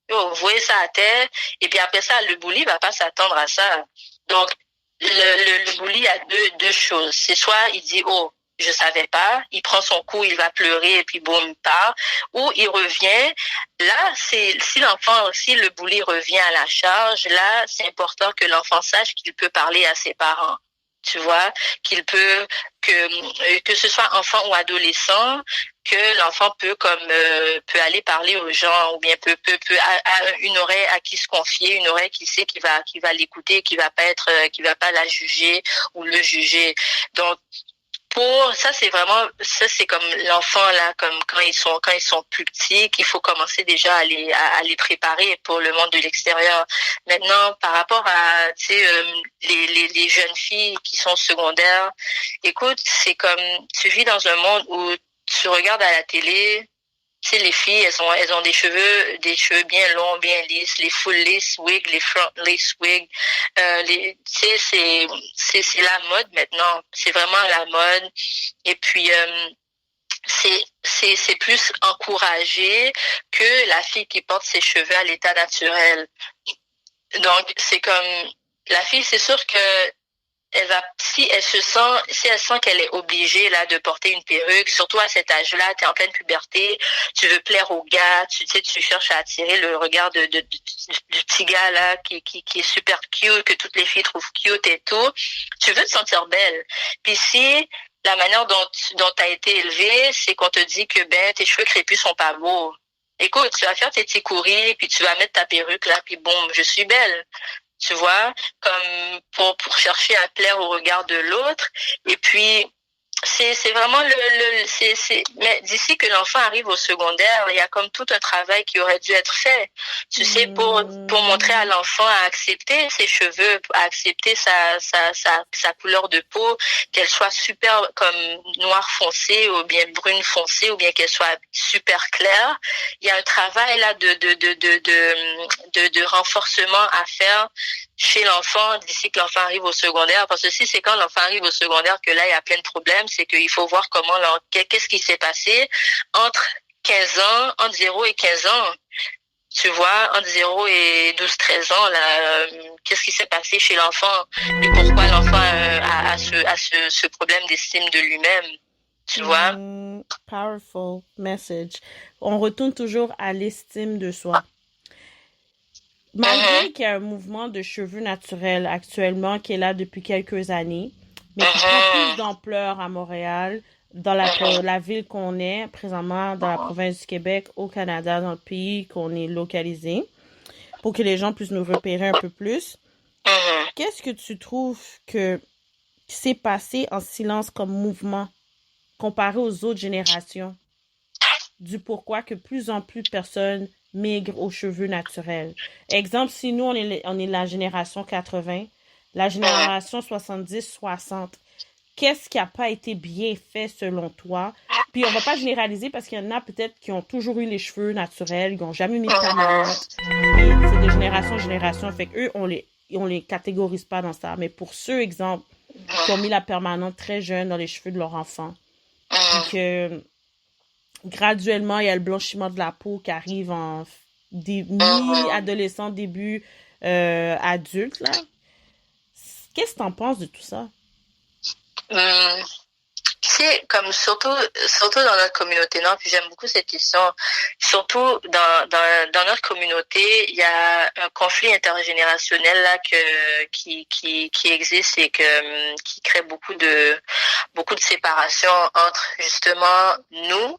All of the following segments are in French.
Yo, vous voyez ça à terre, et puis après ça, le bully va pas s'attendre à ça. Donc, le bully a deux choses. C'est soit il dit, oh, je savais pas, il prend son coup, il va pleurer, et puis boum, il part, ou il revient. Là, si le bully revient à la charge, là, c'est important que l'enfant sache qu'il peut parler à ses parents. Tu vois, qu'il peut, que ce soit enfant ou adolescent, que l'enfant peut aller parler aux gens ou bien peut a une oreille à qui se confier, une oreille qui sait qui va l'écouter, qui va pas la juger ou le juger. Donc pour ça c'est vraiment ça c'est comme l'enfant là comme quand ils sont plus petits qu'il faut commencer déjà à les préparer pour le monde de l'extérieur. Maintenant par rapport à tu sais les jeunes filles qui sont secondaires, écoute, c'est comme tu vis dans un monde où tu regardes à la télé, tu sais, les filles, elles ont des cheveux bien longs, bien lisses, les full lace wigs, les front lace wigs. Tu sais, c'est la mode maintenant. C'est vraiment la mode. Et puis, c'est plus encouragé que la fille qui porte ses cheveux à l'état naturel. Donc, c'est comme, la fille, c'est sûr que si elle sent qu'elle est obligée là de porter une perruque, surtout à cet âge-là, tu es en pleine puberté, tu veux plaire aux gars, tu sais, tu cherches à attirer le regard du petit gars là qui est super cute, que toutes les filles trouvent cute et tout. Tu veux te sentir belle. Puis si la manière dont tu as été élevée, c'est qu'on te dit que ben tes cheveux crépus sont pas beaux. Écoute, tu vas faire tes petits courriers, puis tu vas mettre ta perruque là, puis bon, je suis belle, tu vois, comme pour chercher à plaire au regard de l'autre. Et puis, c'est vraiment mais d'ici que l'enfant arrive au secondaire, il y a comme tout un travail qui aurait dû être fait, tu sais, pour montrer à Hmm. l'enfant à accepter ses cheveux, à accepter sa couleur de peau, qu'elle soit super comme noire foncée ou bien brune foncée ou bien qu'elle soit super claire. Il y a un travail là de renforcement à faire chez l'enfant d'ici que l'enfant arrive au secondaire. Parce que si c'est quand l'enfant arrive au secondaire que là, il y a plein de problèmes, c'est qu'il faut voir qu'est-ce qui s'est passé entre 15 ans, entre 0 et 15 ans. Tu vois, entre 0 et 12 13 ans, là, qu'est-ce qui s'est passé chez l'enfant et pourquoi l'enfant ce problème d'estime de lui-même, tu vois? Hmm. Powerful message. On retourne toujours à l'estime de soi. Mhm, Malgré qu'il y a un mouvement de cheveux naturels actuellement qui est là depuis quelques années, mais qui prend plus mhm, d'ampleur à Montréal, dans mhm, la ville qu'on est présentement, dans la province du Québec, au Canada, dans le pays qu'on est localisé, pour que les gens puissent nous repérer un peu plus. mhm. Qu'est-ce que tu trouves que s'est passé en silence comme mouvement comparé aux autres générations, du pourquoi que plus en plus de personnes migrent aux cheveux naturels? Exemple, si nous, on est la génération 80, la Mhm. génération 70-60, qu'est-ce qui n'a pas été bien fait selon toi? Puis on va pas généraliser parce qu'il y en a peut-être qui ont toujours eu les cheveux naturels, qui n'ont jamais mis de permanente. Puis c'est de génération en génération. Fait qu'eux, on les catégorise pas dans ça. Mais pour ceux, exemple, qui ont mis la permanente très jeune dans les cheveux de leur enfant, puis que graduellement, il y a le blanchiment de la peau qui arrive en mi-adolescent, début adulte, là. Qu'est-ce que t'en penses de tout ça? Mhm. C'est comme surtout dans notre communauté, non, puis j'aime beaucoup cette question. Surtout dans notre communauté, il y a un conflit intergénérationnel là qui existe et qui crée beaucoup de séparation entre justement nous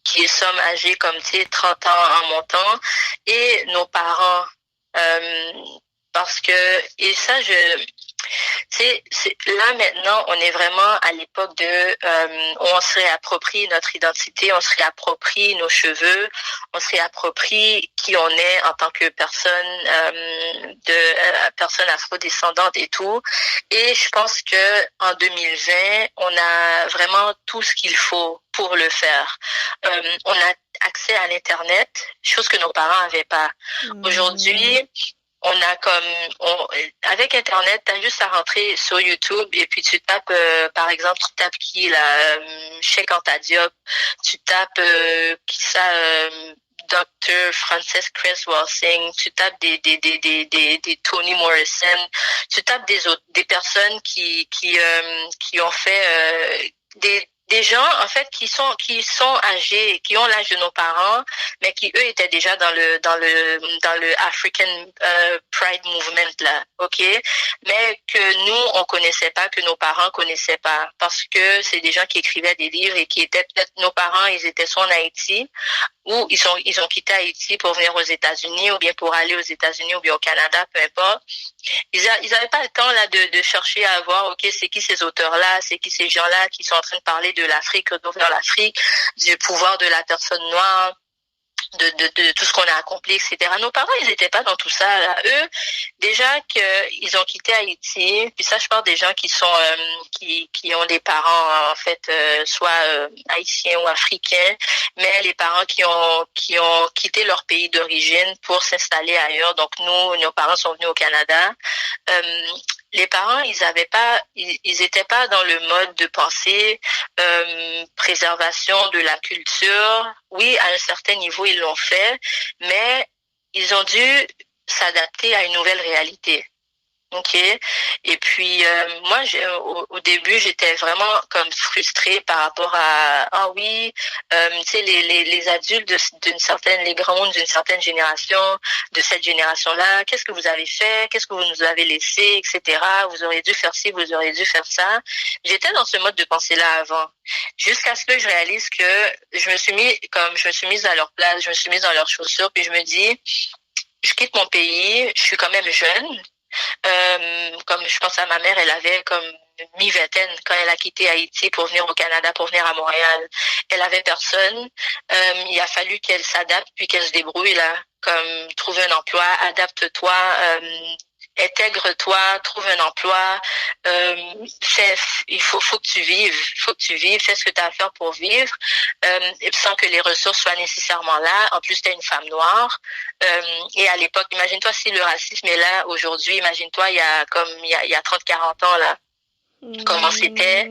qui sommes âgés comme tu sais 30 ans en montant et nos parents. Euh, parce que et ça je là maintenant, on est vraiment à l'époque où on se réapproprie notre identité, on se réapproprie nos cheveux, on se réapproprie qui on est en tant que personne afrodescendante et tout. Et je pense que en 2020, on a vraiment tout ce qu'il faut pour le faire. On a accès à l'internet, chose que nos parents n'avaient pas. Hmm. Aujourd'hui, on a avec internet, t'as juste à rentrer sur YouTube et puis tu tapes par exemple tu tapes qui là Cheikh Anta Diop, tu tapes qui ça Dr. Frances Cress Welsing, tu tapes des Toni Morrison, tu tapes des personnes qui ont fait des gens en fait qui sont âgés, qui ont l'âge de nos parents, mais qui eux étaient déjà dans le African Pride Movement là, ok, mais que nous on connaissait pas, que nos parents connaissaient pas, parce que c'est des gens qui écrivaient des livres et qui étaient peut-être nos parents, ils étaient soit en Haïti ou ils ont quitté Haïti pour venir aux États-Unis ou bien pour aller aux États-Unis ou bien au Canada, peu importe. Ils avaient pas le temps là de chercher à voir, ok, c'est qui ces auteurs-là, c'est qui ces gens-là qui sont en train de parler de l'Afrique, d'ouvrir l'Afrique, du pouvoir de la personne noire, de tout ce qu'on a accompli, etc. Nos parents, ils étaient pas dans tout ça. Là. Eux, déjà qu'ils ont quitté Haïti, puis ça, je parle des gens qui sont qui ont des parents en fait soit haïtiens ou africains, mais les parents qui ont quitté leur pays d'origine pour s'installer ailleurs. Donc nous, nos parents sont venus au Canada. Les parents, ils étaient pas dans le mode de pensée préservation de la culture. Oui, à un certain niveau, ils l'ont fait, mais ils ont dû s'adapter à une nouvelle réalité. Ok. Et puis moi, au début, j'étais vraiment comme frustrée par rapport à oui, tu sais les adultes d'une certaine, les grands d'une certaine génération, de cette génération-là, qu'est-ce que vous avez fait, qu'est-ce que vous nous avez laissé, etc. Vous auriez dû faire ci, vous auriez dû faire ça. J'étais dans ce mode de pensée-là avant, jusqu'à ce que je réalise que je me suis mise à leur place, je me suis mise dans leurs chaussures, puis je me dis, je quitte mon pays, je suis quand même jeune. Comme je pense à ma mère, elle avait comme mi-vingtaine quand elle a quitté Haïti pour venir au Canada, pour venir à Montréal. Elle avait personne. Il a fallu qu'elle s'adapte puis qu'elle se débrouille là, comme trouve un emploi, adapte-toi, intègre-toi, trouve un emploi. Il faut que tu vives, fais ce que tu as à faire pour vivre, sans que les ressources soient nécessairement là. En plus, tu es une femme noire. Et à l'époque, imagine-toi si le racisme est là aujourd'hui, imagine-toi il y a 30-40 ans là, comment c'était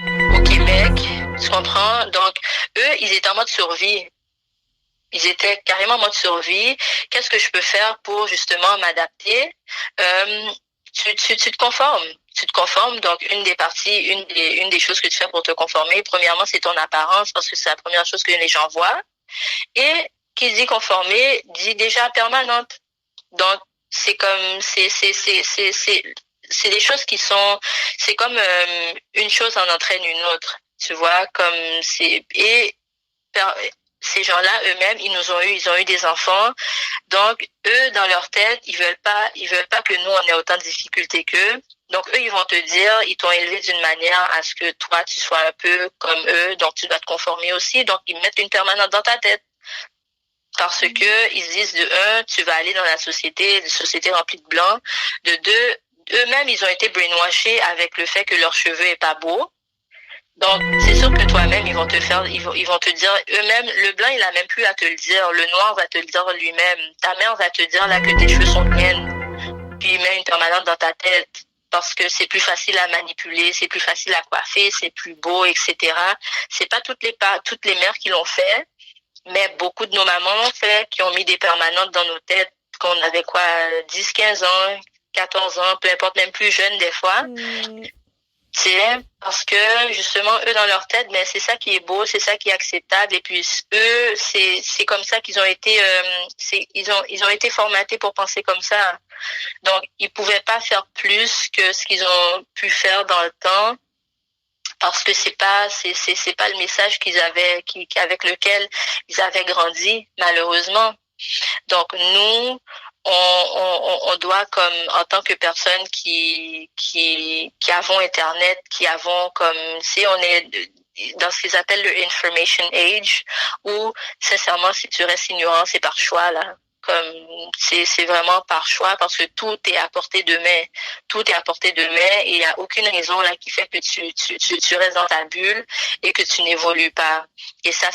au Québec, tu comprends? Donc, eux, ils étaient en mode survie. Ils étaient carrément en mode survie. Qu'est-ce que je peux faire pour justement m'adapter? Tu te conformes. Tu te conformes. Donc, une des choses que tu fais pour te conformer, premièrement, c'est ton apparence, parce que c'est la première chose que les gens voient. Et qui dit conformer, dit déjà permanente. Donc, c'est comme, c'est des choses qui sont, c'est comme une chose en entraîne une autre. Tu vois, comme ces gens-là eux-mêmes, ils ont eu des enfants. Donc, eux, dans leur tête, ils veulent pas que nous, on ait autant de difficultés qu'eux. Donc, eux, ils vont te dire, ils t'ont élevé d'une manière à ce que toi, tu sois un peu comme eux. Donc, tu dois te conformer aussi. Donc, ils mettent une permanente dans ta tête. Parce que, ils disent, de un, tu vas aller dans la société, une société remplie de blancs. De deux, eux-mêmes, ils ont été brainwashés avec le fait que leur cheveu est pas beau. Donc, c'est sûr que toi-même, ils vont te dire, eux-mêmes, le blanc, il a même plus à te le dire. Le noir va te le dire lui-même. Ta mère va te dire, là, que tes cheveux sont miennes. Puis, il met une permanente dans ta tête. Parce que c'est plus facile à manipuler, c'est plus facile à coiffer, c'est plus beau, etc. C'est pas toutes les mères qui l'ont fait, mais beaucoup de nos mamans l'ont fait, qui ont mis des permanentes dans nos têtes, qu'on avait 10, 15 ans, 14 ans, peu importe, même plus jeunes des fois. C'est parce que justement eux dans leur tête, mais c'est ça qui est beau, c'est ça qui est acceptable, et puis eux c'est comme ça qu'ils ont été ils ont été formatés pour penser comme ça. Donc ils pouvaient pas faire plus que ce qu'ils ont pu faire dans le temps, parce que c'est pas le message qu'ils avaient avec lequel ils avaient grandi, malheureusement. Donc nous on doit, comme en tant que personne qui avons internet, qui avons comme, si on est dans ce qu'ils appellent le information age, où sincèrement si tu restes ignorant, c'est par choix là. Comme c'est vraiment par choix, parce que tout est à portée de main. Tout est à portée de main, et il y a aucune raison là qui fait que tu restes dans ta bulle et que tu n'évolues pas. Et ça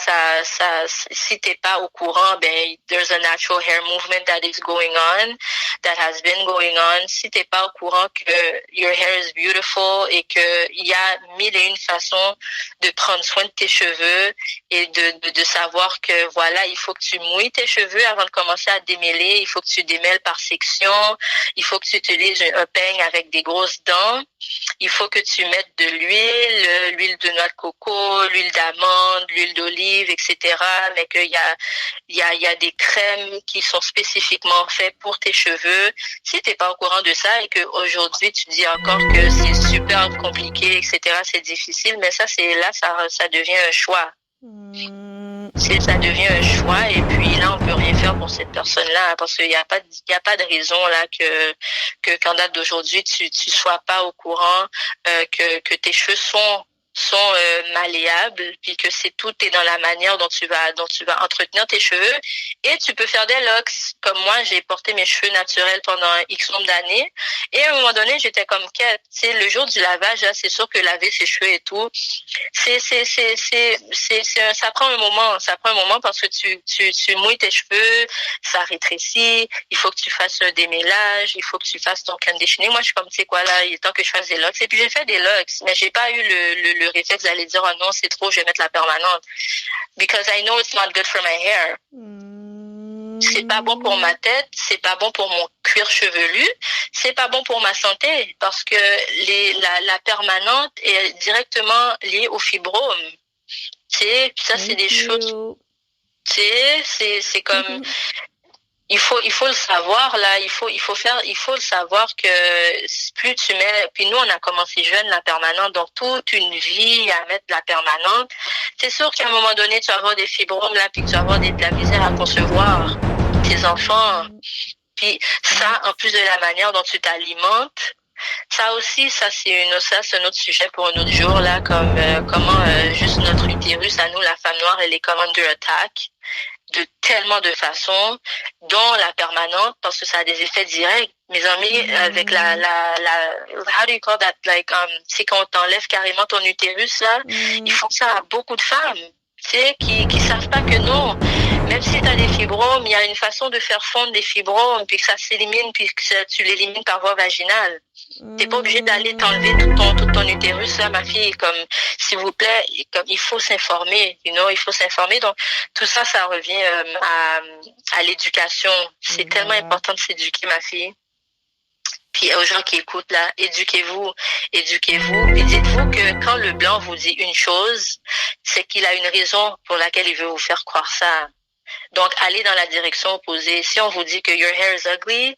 si t'es pas au courant, ben there's a natural hair movement that is going on. that has been going on. Si t'es pas au courant que your hair is beautiful et que il y a mille et une façons de prendre soin de tes cheveux et de savoir que voilà, il faut que tu mouilles tes cheveux avant de commencer à démêler, il faut que tu démêles par section, il faut que tu utilises un peigne avec des grosses dents, il faut que tu mettes de l'huile de noix de coco, l'huile d'amande, l'huile d'olive, etc. Mais qu'il y a des crèmes qui sont spécifiquement faites pour tes cheveux. Si t'es pas au courant de ça et qu'aujourd'hui tu dis encore que c'est super compliqué, etc., c'est difficile, mais ça devient un choix. Ça devient un choix et puis là on peut rien faire pour cette personne-là parce qu'il y a pas de raison là que qu'en date d'aujourd'hui tu sois pas au courant que tes cheveux sont malléables puis que tout est dans la manière dont tu vas entretenir tes cheveux et tu peux faire des locks comme moi j'ai porté mes cheveux naturels pendant X nombre d'années et à un moment donné j'étais comme quête, tu sais le jour du lavage là c'est sûr que laver ses cheveux et tout ça prend un moment parce que tu mouilles tes cheveux, ça rétrécit, il faut que tu fasses un démêlage, il faut que tu fasses ton conditioning. Moi, je suis comme, tu sais quoi, là, il est temps que je fasse des locks. Et puis, j'ai fait des locks, mais j'ai pas eu le réflexe d'aller dire, oh non, c'est trop, je vais mettre la permanente. Because I know it's not good for my hair. C'est pas bon pour ma tête, c'est pas bon pour mon cuir chevelu, c'est pas bon pour ma santé parce que la permanente est directement liée au fibrome. Tu sais, ça c'est des choses. Tu sais, c'est comme il faut le savoir là, il faut le savoir que plus tu mets, puis nous on a commencé jeune la permanente, donc toute une vie à mettre la permanente. C'est sûr qu'à un moment donné tu vas avoir des fibromes là, puis tu vas avoir de la misère à concevoir tes enfants. Puis ça, en plus de la manière dont tu t'alimentes, ça aussi, c'est un autre sujet pour un autre jour là, comme comment juste notre utérus à nous, la femme noire, elle est comme under attack de tellement de façons, dont la permanente, parce que ça a des effets directs. Mes amis, avec how do you call that, c'est quand on t'enlève carrément ton utérus, là, ils font ça à beaucoup de femmes, tu sais, qui savent pas que non. Même si tu as des fibromes, il y a une façon de faire fondre des fibromes, puis que ça s'élimine, puis que tu l'élimines par voie vaginale. T'es pas obligé d'aller t'enlever tout ton utérus, là, ma fille, comme, s'il vous plaît, comme, il faut s'informer, il faut s'informer. Donc, tout ça, ça revient à l'éducation. C'est tellement important de s'éduquer, ma fille. Puis aux gens qui écoutent, là, éduquez-vous. Puis dites-vous que quand le blanc vous dit une chose, c'est qu'il a une raison pour laquelle il veut vous faire croire ça. Donc, allez dans la direction opposée. Si on vous dit que your hair is ugly,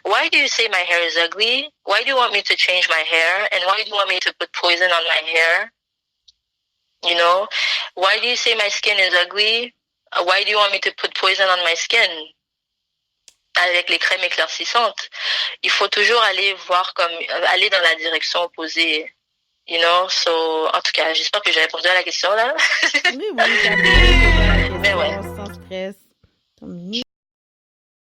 why do you say my hair is ugly? Why do you want me to change my hair? And why do you want me to put poison on my hair? You know? Why do you say my skin is ugly? Why do you want me to put poison on my skin? Avec les crèmes éclaircissantes. Il faut toujours aller aller dans la direction opposée. You know? So, en tout cas, j'espère que j'ai répondu à la question, là. Oui, t'as répondu à la question, Mais ouais. sans stress. Tant mieux.